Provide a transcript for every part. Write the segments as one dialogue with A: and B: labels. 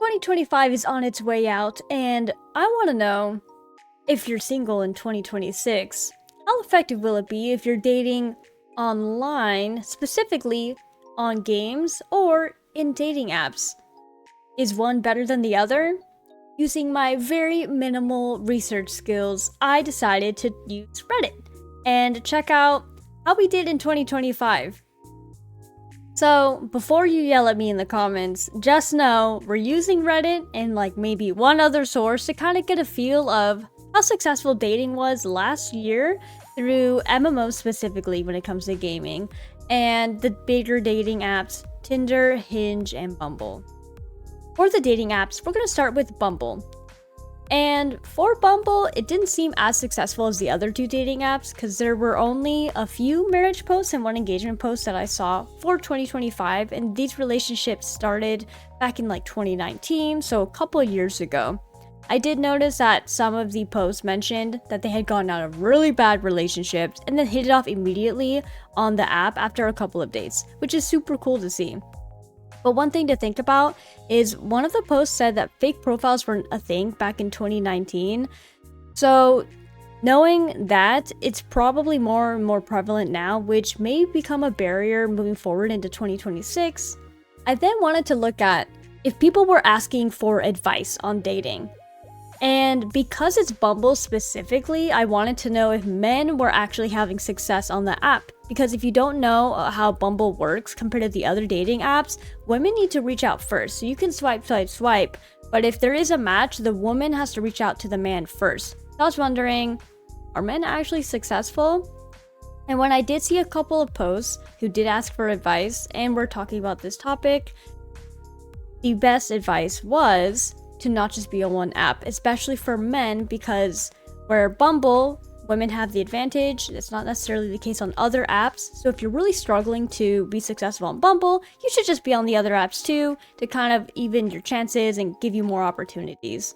A: 2025 is on its way out, and I want to know, if you're single in 2026, how effective will it be if you're dating online, specifically on games or in dating apps? Is one better than the other? Using my very minimal research skills, I decided to use Reddit and check out how we did in 2025. So, before you yell at me in the comments, just know we're using Reddit and like maybe one other source to kind of get a feel of how successful dating was last year through MMOs specifically when it comes to gaming, and the bigger dating apps, Tinder, Hinge, and Bumble. For the dating apps, we're going to start with Bumble. And for Bumble, it didn't seem as successful as the other two dating apps because there were only a few marriage posts and one engagement post that I saw for 2025, and these relationships started back in like 2019, so a couple of years ago. I did notice that some of the posts mentioned that they had gotten out of really bad relationships and then hit it off immediately on the app after a couple of dates, which is super cool to see. But one thing to think about is one of the posts said that fake profiles were a thing back in 2019. So knowing that, it's probably more and more prevalent now, which may become a barrier moving forward into 2026. I then wanted to look at if people were asking for advice on dating. And because it's Bumble specifically, I wanted to know if men were actually having success on the app. Because if you don't know how Bumble works compared to the other dating apps, women need to reach out first. So you can swipe, but if there is a match, the woman has to reach out to the man first. So I was wondering, are men actually successful? And when I did see a couple of posts who did ask for advice and were talking about this topic, the best advice was to not just be on one app, especially for men, because where Bumble, women have the advantage, it's not necessarily the case on other apps. So if you're really struggling to be successful on Bumble, you should just be on the other apps too, to kind of even your chances and give you more opportunities.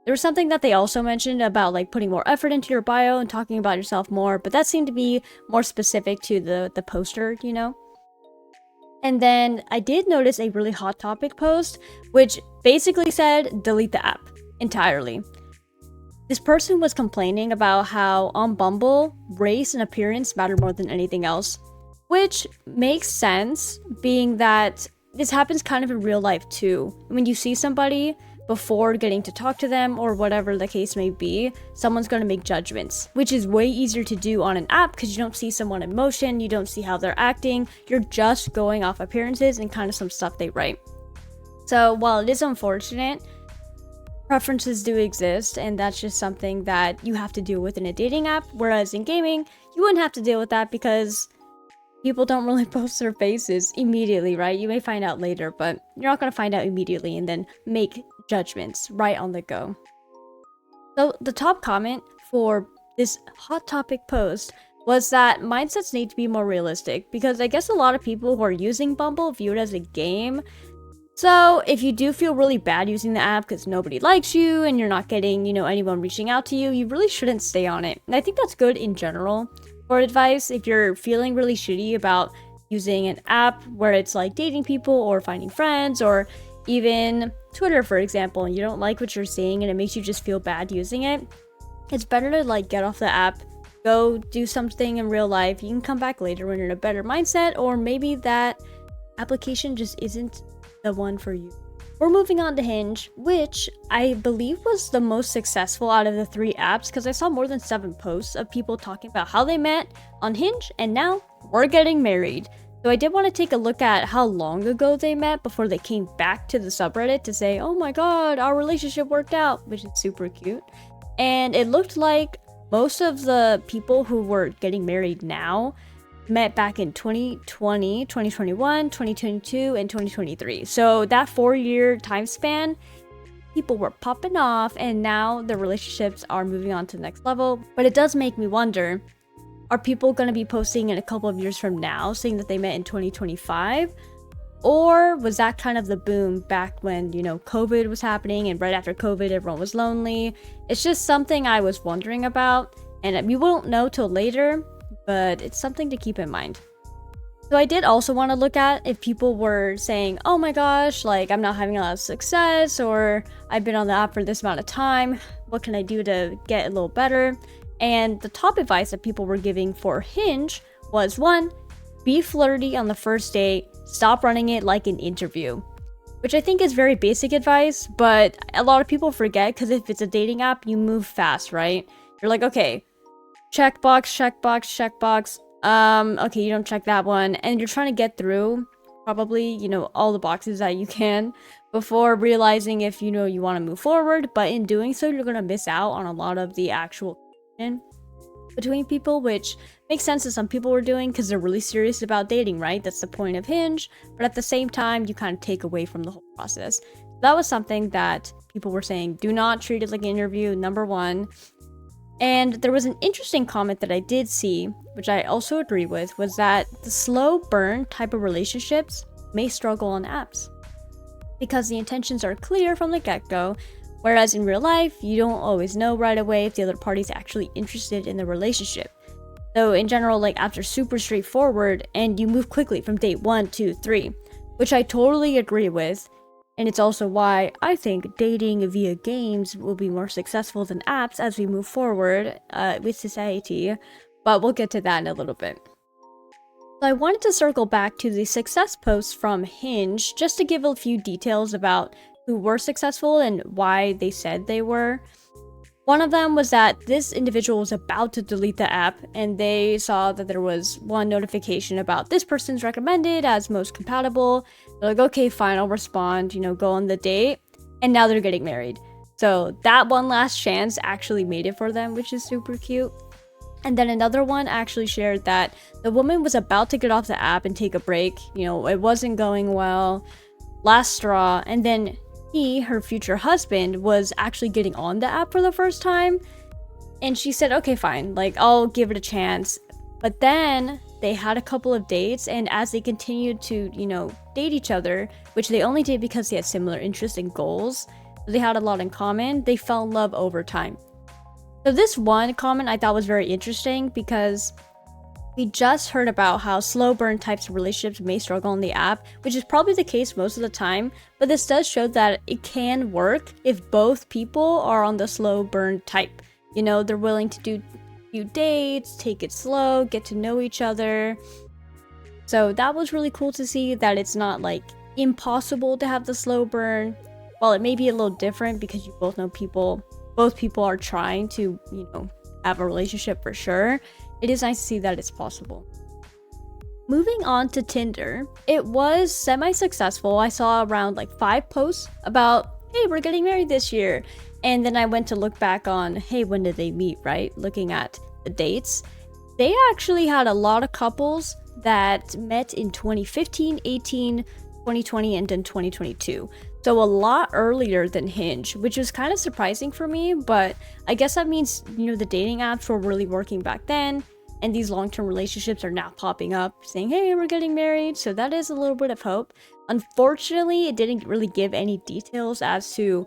A: There was something that they also mentioned about like putting more effort into your bio and talking about yourself more, but that seemed to be more specific to the poster, you know? And then I did notice a really hot topic post, which basically said, delete the app entirely. This person was complaining about how on Bumble, race and appearance matter more than anything else, which makes sense, being that this happens kind of in real life too. When you see somebody before getting to talk to them or whatever the case may be, someone's going to make judgments, which is way easier to do on an app because you don't see someone in motion, you don't see how they're acting, you're just going off appearances and kind of some stuff they write. So while it is unfortunate, preferences do exist, and that's just something that you have to deal with in a dating app, whereas in gaming, you wouldn't have to deal with that because people don't really post their faces immediately, right? You may find out later, but you're not going to find out immediately and then make judgments right on the go. So the top comment for this hot topic post was that mindsets need to be more realistic, because I guess a lot of people who are using Bumble view it as a game. So if you do feel really bad using the app because nobody likes you and you're not getting, anyone reaching out to you, you really shouldn't stay on it. And I think that's good in general. For advice, if you're feeling really shitty about using an app where it's like dating people or finding friends, or even Twitter, for example, and you don't like what you're seeing and it makes you just feel bad using it, it's better to like get off the app, go do something in real life. You can come back later when you're in a better mindset, or maybe that application just isn't the one for you. We're moving on to Hinge, which I believe was the most successful out of the three apps, because I saw more than 7 posts of people talking about how they met on Hinge and now we're getting married. So I did want to take a look at how long ago they met before they came back to the subreddit to say, oh my god, our relationship worked out, which is super cute. And it looked like most of the people who were getting married now met back in 2020, 2021, 2022, and 2023. So that 4-year time span, people were popping off, and now their relationships are moving on to the next level. But it does make me wonder, are people going to be posting in a couple of years from now saying that they met in 2025? Or was that kind of the boom back when, COVID was happening, and right after COVID, everyone was lonely? It's just something I was wondering about, and we won't know till later, but it's something to keep in mind. So I did also want to look at if people were saying, oh my gosh, like I'm not having a lot of success, or I've been on the app for this amount of time, what can I do to get a little better? And the top advice that people were giving for Hinge was 1, be flirty on the first date, stop running it like an interview. Which I think is very basic advice, but a lot of people forget because if it's a dating app, you move fast, right? You're like, okay, checkbox, checkbox, checkbox. Okay, you don't check that one. And you're trying to get through probably, all the boxes that you can before realizing if, you want to move forward. But in doing so, you're going to miss out on a lot of the actual connection between people, which makes sense that some people were doing because they're really serious about dating, right? That's the point of Hinge. But at the same time, you kind of take away from the whole process. That was something that people were saying, do not treat it like an interview, number 1. And there was an interesting comment that I did see, which I also agree with, was that the slow burn type of relationships may struggle on apps because the intentions are clear from the get-go, whereas in real life, you don't always know right away if the other party's actually interested in the relationship. So in general, like apps are super straightforward and you move quickly from date 1, 2, 3, which I totally agree with. And it's also why I think dating via games will be more successful than apps as we move forward with society. But we'll get to that in a little bit. So I wanted to circle back to the success posts from Hinge just to give a few details about who were successful and why they said they were. One of them was that this individual was about to delete the app and they saw that there was one notification about this person's recommended as most compatible. They're like, okay, fine, I'll respond, go on the date. And now they're getting married. So that one last chance actually made it for them, which is super cute. And then another one actually shared that the woman was about to get off the app and take a break. It wasn't going well. Last straw. And then he, her future husband, was actually getting on the app for the first time. And she said, okay, fine, like I'll give it a chance. But then they had a couple of dates, and as they continued to, date each other, which they only did because they had similar interests and goals, they had a lot in common, they fell in love over time. So this one comment I thought was very interesting because we just heard about how slow burn types of relationships may struggle on the app, which is probably the case most of the time, but this does show that it can work if both people are on the slow burn type. They're willing to do a few dates, take it slow, get to know each other. So that was really cool to see that it's not like impossible to have the slow burn. While it may be a little different because you both know both people are trying to, have a relationship for sure. It is nice to see that it's possible. Moving on to Tinder, it was semi-successful. I saw around like 5 posts about, hey, we're getting married this year. And then I went to look back on, hey, when did they meet, right? Looking at the dates. They actually had a lot of couples that met in 2015, 18, 2020, and then 2022. So a lot earlier than Hinge, which was kind of surprising for me, but I guess that means, the dating apps were really working back then, and these long-term relationships are now popping up saying, hey, we're getting married. So that is a little bit of hope. Unfortunately, it didn't really give any details as to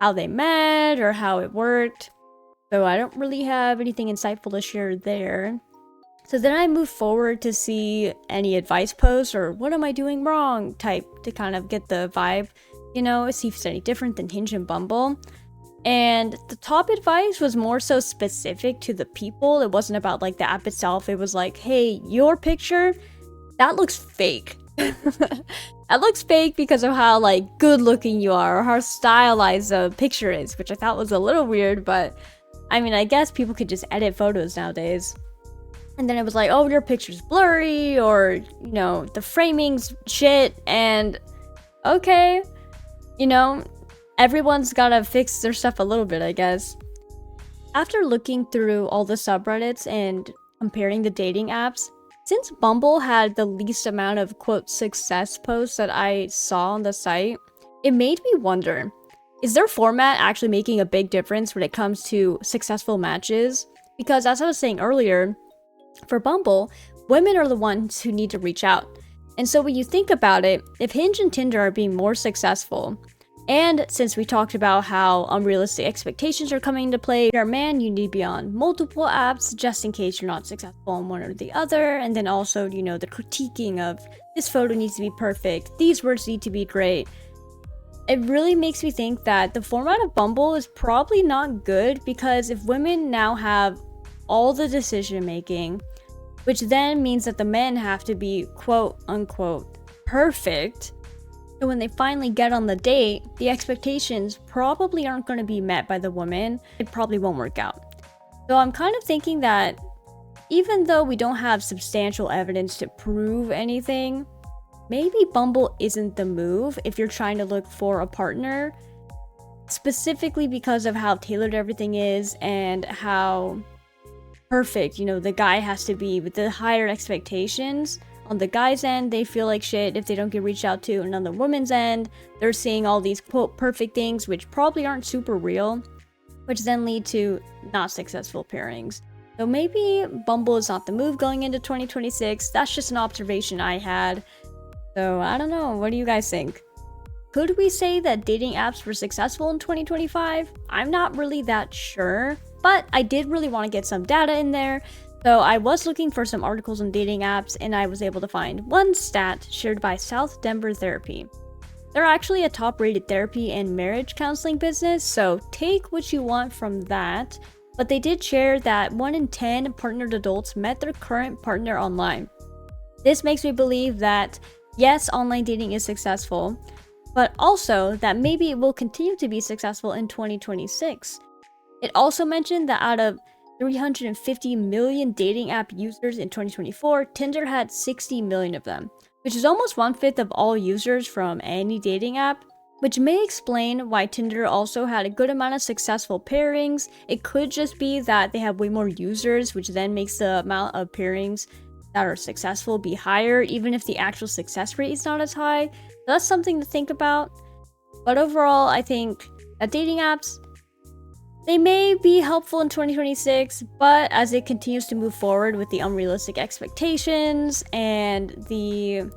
A: how they met or how it worked. So I don't really have anything insightful to share there. So then I moved forward to see any advice posts or what am I doing wrong type to kind of get the vibe, see if it's any different than Hinge and Bumble. And the top advice was more so specific to the people. It wasn't about like the app itself. It was like, hey, your picture, that looks fake. That looks fake because of how like good looking you are or how stylized the picture is, which I thought was a little weird, but I mean, I guess people could just edit photos nowadays. And then it was like, oh, your picture's blurry or, the framing's shit. And okay, everyone's gotta fix their stuff a little bit, I guess. After looking through all the subreddits and comparing the dating apps, since Bumble had the least amount of quote success posts that I saw on the site, it made me wonder, is their format actually making a big difference when it comes to successful matches? Because as I was saying earlier, for Bumble, women are the ones who need to reach out. And so when you think about it, if Hinge and Tinder are being more successful, And since we talked about how unrealistic expectations are coming into play, if you're a man, you need to be on multiple apps just in case you're not successful on one or the other. And then also, the critiquing of this photo needs to be perfect, these words need to be great. It really makes me think that the format of Bumble is probably not good, because if women now have all the decision making, which then means that the men have to be quote unquote perfect, so when they finally get on the date, the expectations probably aren't going to be met by the woman. It probably won't work out. So I'm kind of thinking that even though we don't have substantial evidence to prove anything, maybe Bumble isn't the move if you're trying to look for a partner, specifically because of how tailored everything is and how perfect, the guy has to be, with the higher expectations. On the guy's end, they feel like shit if they don't get reached out to, and on the woman's end, they're seeing all these quote perfect things which probably aren't super real, which then lead to not successful pairings. So maybe Bumble is not the move going into 2026. That's just an observation I had. So I don't know, what do you guys think? Could we say that dating apps were successful in 2025? I'm not really that sure, but I did really want to get some data in there. So I was looking for some articles on dating apps, and I was able to find one stat shared by South Denver Therapy. They're actually a top-rated therapy and marriage counseling business, so take what you want from that. But they did share that 1 in 10 partnered adults met their current partner online. This makes me believe that yes, online dating is successful, but also that maybe it will continue to be successful in 2026. It also mentioned that out of 350 million dating app users in 2024, Tinder had 60 million of them, which is almost 1/5 of all users from any dating app, which may explain why Tinder also had a good amount of successful pairings. It could just be that they have way more users, which then makes the amount of pairings that are successful be higher, even if the actual success rate is not as high. So that's something to think about. But overall, I think that dating apps, they may be helpful in 2026, but as it continues to move forward with the unrealistic expectations and the,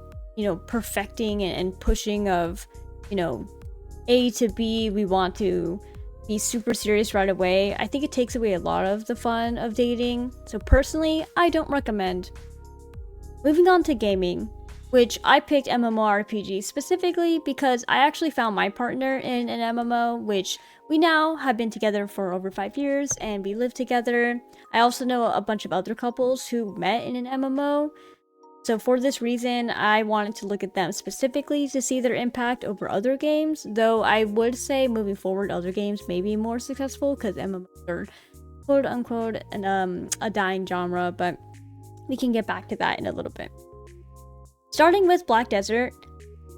A: perfecting and pushing of, A to B, we want to be super serious right away, I think it takes away a lot of the fun of dating. So personally, I don't recommend. Moving on to gaming, which I picked MMORPG specifically because I actually found my partner in an MMO, which we now have been together for over 5 years and we live together. I also know a bunch of other couples who met in an MMO. So for this reason, I wanted to look at them specifically to see their impact over other games, though I would say moving forward other games may be more successful because MMOs are quote unquote a dying genre, but we can get back to that in a little bit. Starting with Black Desert,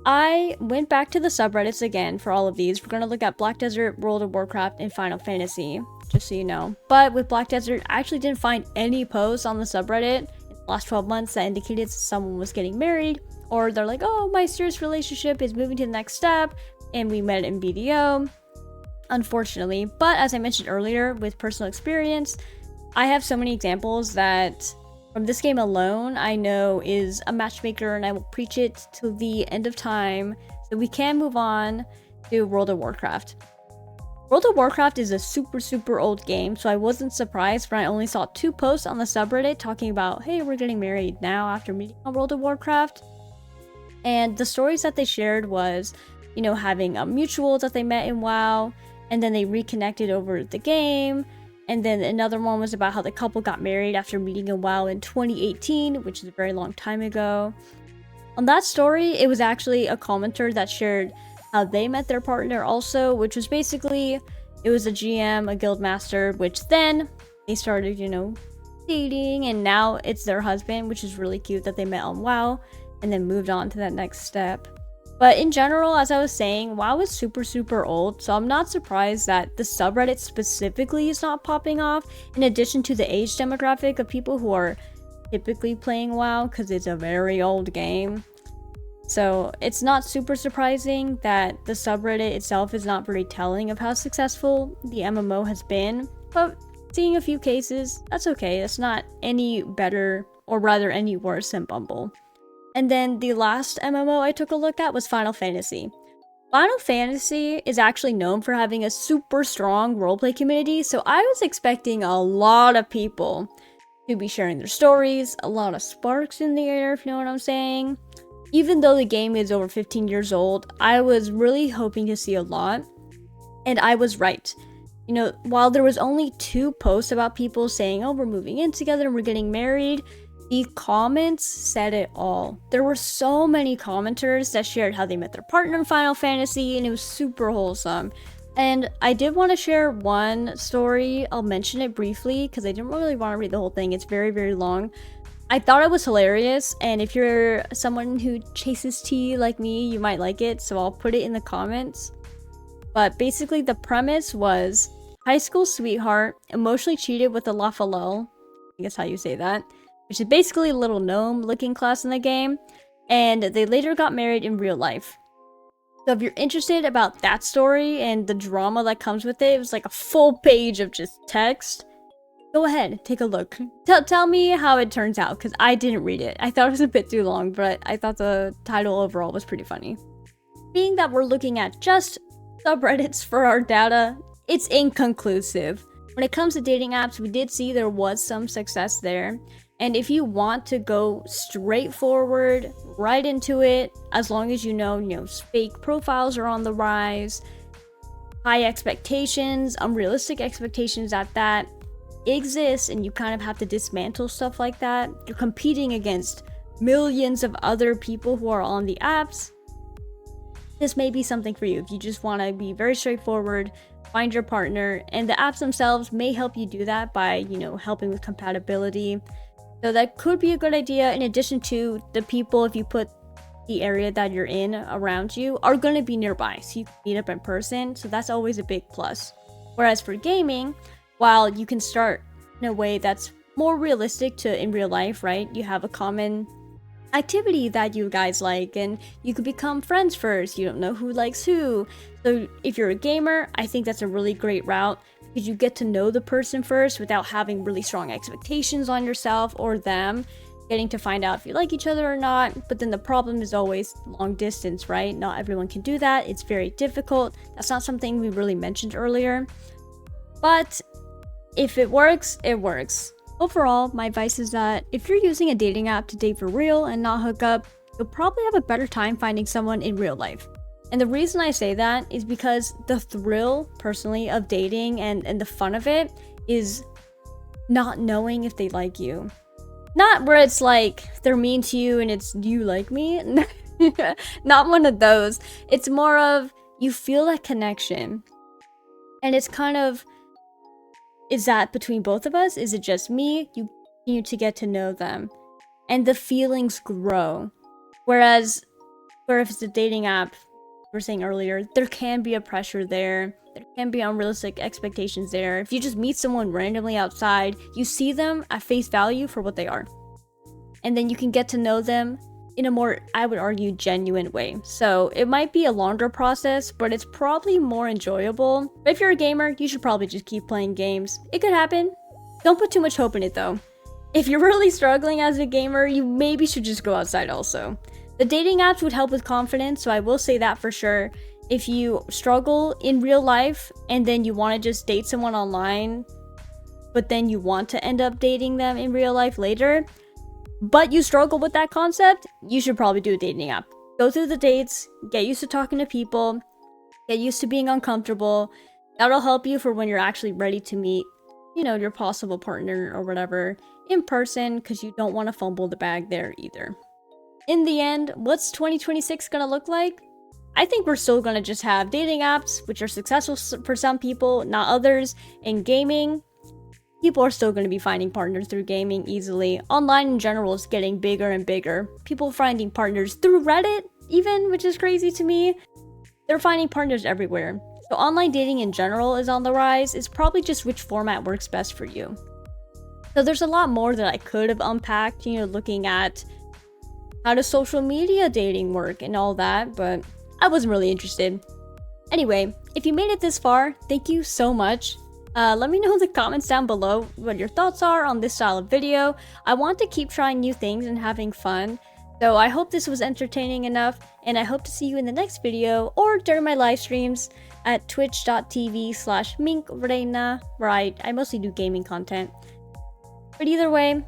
A: I went back to the subreddits again for all of these. We're going to look at Black Desert, World of Warcraft, and Final Fantasy, just so you know. But with Black Desert, I actually didn't find any posts on the subreddit in the last 12 months that indicated someone was getting married, or they're like, oh, my serious relationship is moving to the next step, and we met in BDO, unfortunately. But as I mentioned earlier, with personal experience, I have so many examples that from this game alone, I know is a matchmaker, and I will preach it till the end of time. So we can move on to World of Warcraft. World of Warcraft is a super old game, so I wasn't surprised when I only saw 2 posts on the subreddit talking about, hey, we're getting married now after meeting on World of Warcraft. And the stories that they shared was, having a mutual that they met in WoW, and then they reconnected over the game. And then another one was about how the couple got married after meeting in WoW in 2018, which is a very long time ago. On that story, it was actually a commenter that shared how they met their partner also, which was basically, it was a GM, a guild master, which then they started, dating, and now it's their husband, which is really cute that they met on WoW and then moved on to that next step. But in general, as I was saying, WoW is super old, so I'm not surprised that the subreddit specifically is not popping off, in addition to the age demographic of people who are typically playing WoW, because it's a very old game. So it's not super surprising that the subreddit itself is not very telling of how successful the MMO has been, but seeing a few cases, that's okay. That's not any better, or rather any worse than Bumble. And then the last MMO I took a look at was Final Fantasy. Final Fantasy is actually known for having a super strong roleplay community, so I was expecting a lot of people to be sharing their stories, a lot of sparks in the air, if you know what I'm saying. Even though the game is over 15 years old, I was really hoping to see a lot, and I was right. You know, while there was only 2 posts about people saying, oh, we're moving in together and we're getting married, the comments said it all. There were so many commenters that shared how they met their partner in Final Fantasy, and it was super wholesome. And I did want to share one story. I'll mention it briefly because I didn't really want to read the whole thing. It's very, very long. I thought it was hilarious, and if you're someone who chases tea like me, you might like it, so I'll put it in the comments. But basically, the premise was high school sweetheart emotionally cheated with a Lafalel, I guess how you say that, which is basically a little gnome-looking class in the game, and they later got married in real life. So if you're interested about that story and the drama that comes with it, it was like a full page of just text. Go ahead, take a look. Tell me how it turns out, because I didn't read it. I thought it was a bit too long, but I thought the title overall was pretty funny. Being that we're looking at just subreddits for our data, it's inconclusive. When it comes to dating apps, we did see there was some success there. And if you want to go straightforward, right into it, as long as you know, fake profiles are on the rise, high expectations, unrealistic expectations at that exist, and you kind of have to dismantle stuff like that. You're competing against millions of other people who are on the apps. This may be something for you if you just want to be very straightforward, find your partner, and the apps themselves may help you do that by, helping with compatibility. So that could be a good idea, in addition to the people, if you put the area that you're in around you, are going to be nearby, so you can meet up in person, so that's always a big plus. Whereas for gaming, while you can start in a way that's more realistic to in real life, right? You have a common activity that you guys like, and you could become friends first. You don't know who likes who. So if you're a gamer, I think that's a really great route, because you get to know the person first without having really strong expectations on yourself or them, getting to find out if you like each other or not. But then the problem is always long distance, right? Not everyone can do that. It's very difficult. That's not something we really mentioned earlier. But if it works, it works. Overall, my advice is that if you're using a dating app to date for real and not hook up, you'll probably have a better time finding someone in real life. And the reason I say that is because the thrill, personally, of dating and the fun of it is not knowing if they like you. Not where it's like they're mean to you and it's, do you like me? Not one of those. It's more of you feel that connection. And it's kind of, is that between both of us? Is it just me? You continue to get to know them. And the feelings grow. Whereas, if it's a dating app, we were saying earlier, there can be a pressure there. There can be unrealistic expectations there. If you just meet someone randomly outside, you see them at face value for what they are. And then you can get to know them in a more, I would argue, genuine way. So it might be a longer process, but it's probably more enjoyable. But if you're a gamer, you should probably just keep playing games. It could happen. Don't put too much hope in it though. If you're really struggling as a gamer, you maybe should just go outside also. The dating apps would help with confidence, so I will say that for sure. If you struggle in real life and then you want to just date someone online, but then you want to end up dating them in real life later, but you struggle with that concept, you should probably do a dating app. Go through the dates, get used to talking to people, get used to being uncomfortable. That'll help you for when you're actually ready to meet, your possible partner or whatever in person, because you don't want to fumble the bag there either. In the end, what's 2026 gonna look like? I think we're still gonna just have dating apps, which are successful for some people, not others. In gaming, people are still going to be finding partners through gaming easily. Online in general is getting bigger and bigger. People finding partners through Reddit even, which is crazy to me. They're finding partners everywhere. So online dating in general is on the rise. It's probably just which format works best for you. So there's a lot more that I could have unpacked, looking at how does social media dating work and all that, but I wasn't really interested. Anyway, if you made it this far, thank you so much. Let me know in the comments down below what your thoughts are on this style of video. I want to keep trying new things and having fun. So I hope this was entertaining enough, and I hope to see you in the next video or during my live streams at twitch.tv/minkreina, where I mostly do gaming content. But either way,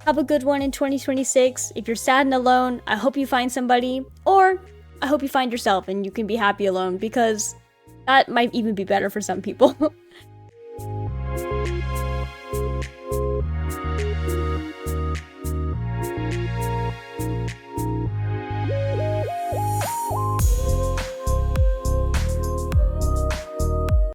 A: have a good one in 2026. If you're sad and alone, I hope you find somebody, or I hope you find yourself and you can be happy alone, because that might even be better for some people.